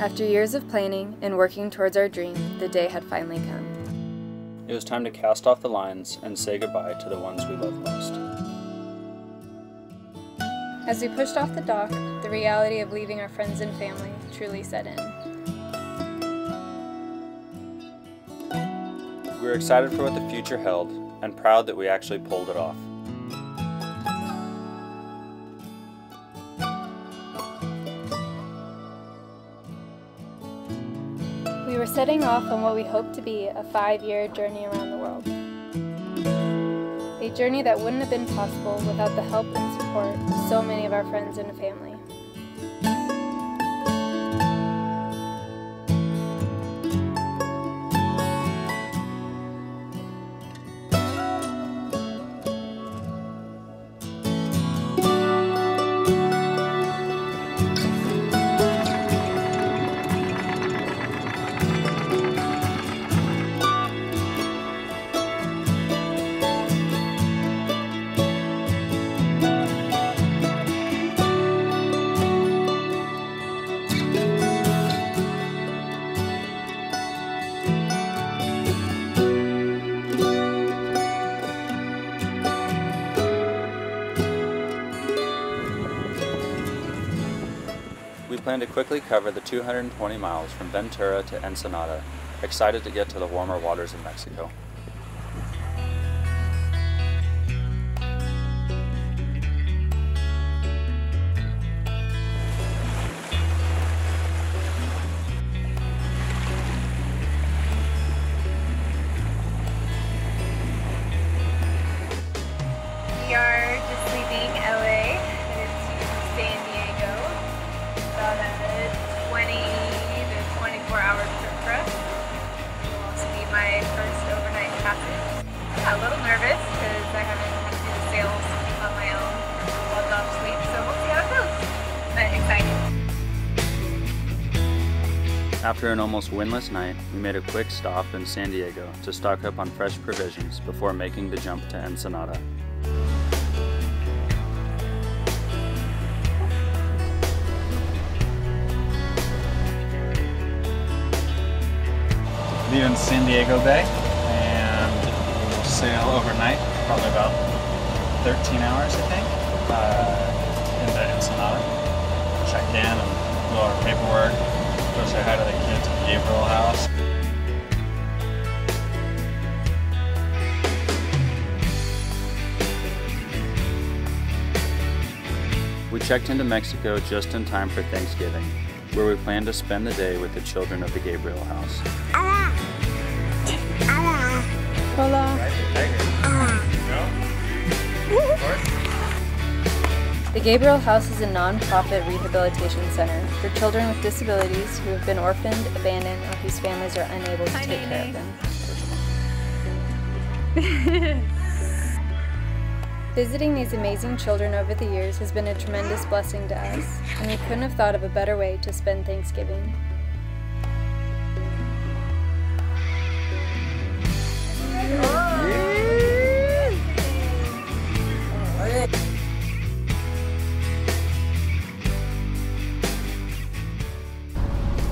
After years of planning and working towards our dream, the day had finally come. It was time to cast off the lines and say goodbye to the ones we love most. As we pushed off the dock, the reality of leaving our friends and family truly set in. We were excited for what the future held and proud that we actually pulled it off. We were setting off on what we hoped to be a 5-year journey around the world. A journey that wouldn't have been possible without the help and support of so many of our friends and family. We plan to quickly cover the 220 miles from Ventura to Ensenada, excited to get to the warmer waters of Mexico. We are just leaving LA, headed to San Diego. About a 20 to 24-hour trip for us. It will also be my first overnight passage. Yeah, a little nervous because I haven't had to do the sails on my own while off sleep, so we'll see how it goes. But excited. After an almost windless night, we made a quick stop in San Diego to stock up on fresh provisions before making the jump to Ensenada. Leaving San Diego Bay, and we'll sail overnight, probably about 13 hours, I think, into Ensenada. Check in and do all our paperwork, go say hi to the kids at the Gabriel House. We checked into Mexico just in time for Thanksgiving, where we plan to spend the day with the children of the Gabriel House. Hola. The Gabriel House is a non-profit rehabilitation center for children with disabilities who have been orphaned, abandoned, or whose families are unable to take care of them. Visiting these amazing children over the years has been a tremendous blessing to us, and we couldn't have thought of a better way to spend Thanksgiving.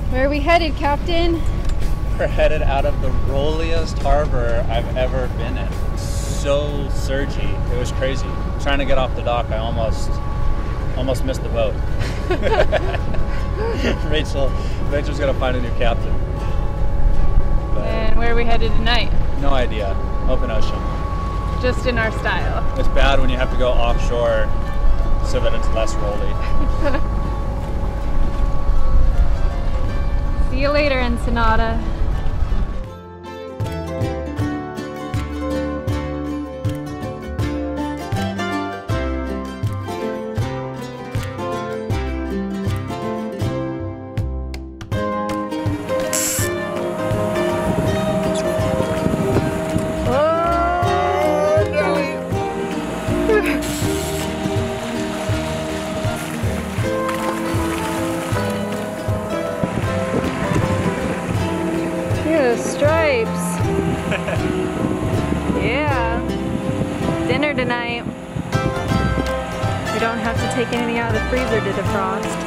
Where are we headed, Captain? We're headed out of the rolliest harbor I've ever been in. So surgy, it was crazy. Trying to get off the dock, I almost missed the boat. Rachel's gonna find a new captain. But And where are we headed tonight? no idea. Open ocean. Just in our style. It's bad when you have to go offshore so that it's less rolly. See you later, Ensenada. Stripes. Yeah. Dinner tonight. We don't have to take anything out of the freezer to defrost.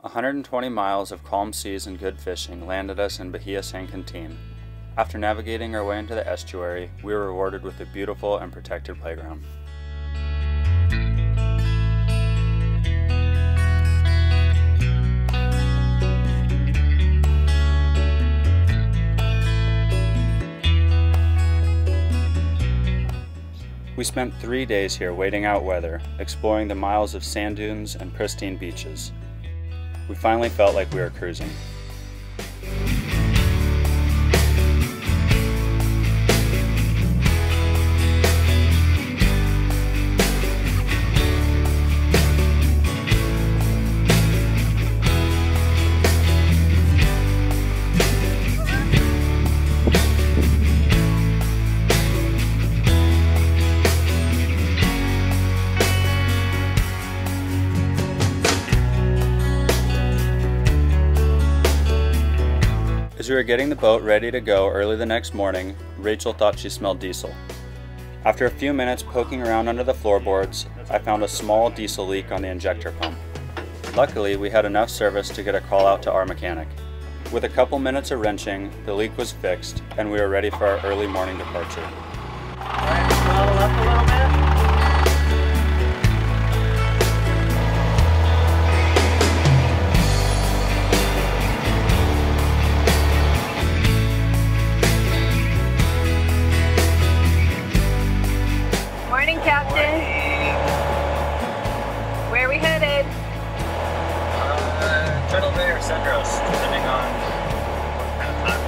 120 miles of calm seas and good fishing landed us in Bahia San Quintin. After navigating our way into the estuary, we were rewarded with a beautiful and protected playground. We spent 3 days here waiting out weather, exploring the miles of sand dunes and pristine beaches. We finally felt like we were cruising. As we were getting the boat ready to go early the next morning, Rachel thought she smelled diesel. After a few minutes poking around under the floorboards, I found a small diesel leak on the injector pump. Luckily, we had enough service to get a call out to our mechanic. With a couple minutes of wrenching, the leak was fixed, and we were ready for our early morning departure. Alright, throttle up a little bit. Morning, Captain. Where are we headed? Turtle Bay or Cedros, depending on what kind of time.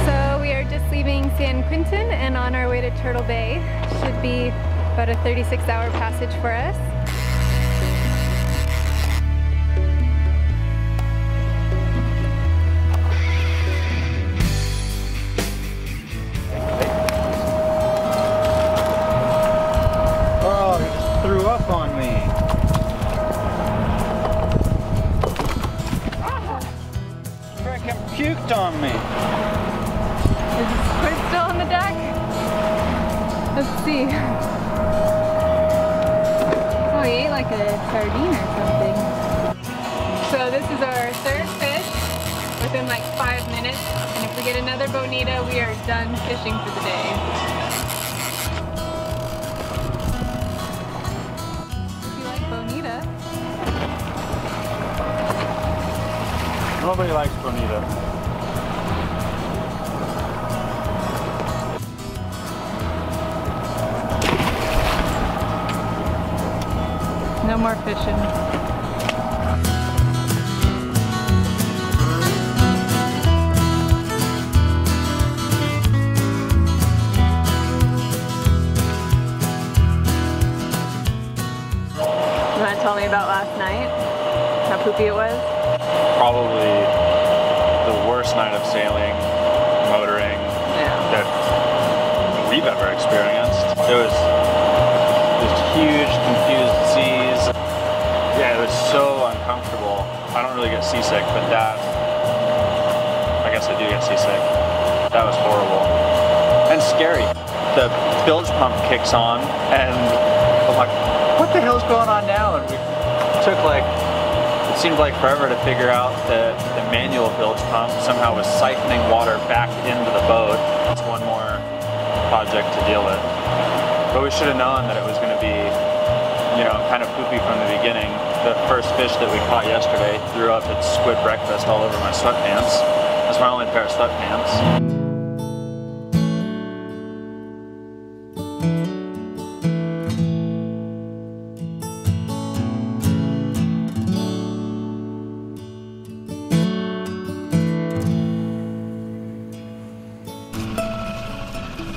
So we are just leaving San Quintin and on our way to Turtle Bay. Should be about a 36-hour passage for us. Threw up on me. Frickin' puked on me. Is the squid still on the deck? Let's see. Oh, he ate like a sardine or something. So this is our third fish within like 5 minutes. And if we get another bonita, we are done fishing for the day. Nobody likes bonita. No more fishing. You want to tell me about last night? How poopy it was? Probably the worst night of sailing, motoring that we've ever experienced. It was just huge, confused seas. Yeah, it was so uncomfortable. I don't really get seasick, but that, I guess I do get seasick. That was horrible. And scary. The bilge pump kicks on, and I'm like, what the hell's going on now? And we took like, it seemed like forever to figure out that the manual bilge pump somehow was siphoning water back into the boat. It's one more project to deal with. But we should have known that it was going to be, you know, kind of poopy from the beginning. The first fish that we caught yesterday threw up its squid breakfast all over my sweatpants. That's my only pair of sweatpants.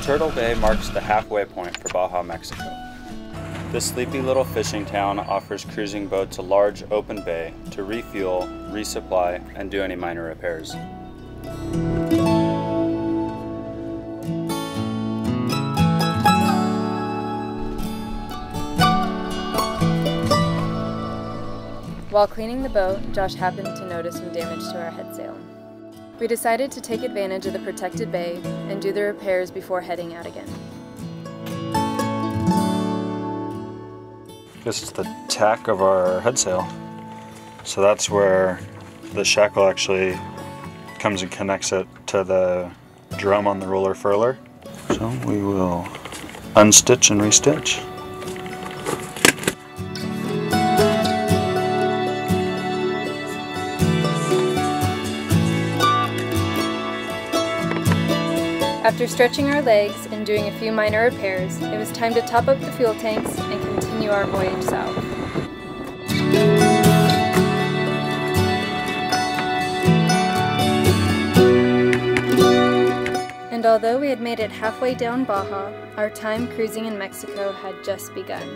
Turtle Bay marks the halfway point for Baja Mexico. This sleepy little fishing town offers cruising boats a large open bay to refuel, resupply, and do any minor repairs. While cleaning the boat, Josh happened to notice some damage to our head sail. We decided to take advantage of the protected bay and do the repairs before heading out again. This is the tack of our head sail. So that's where the shackle actually comes and connects it to the drum on the roller furler. So we will unstitch and restitch. After stretching our legs and doing a few minor repairs, it was time to top up the fuel tanks and continue our voyage south. And although we had made it halfway down Baja, our time cruising in Mexico had just begun.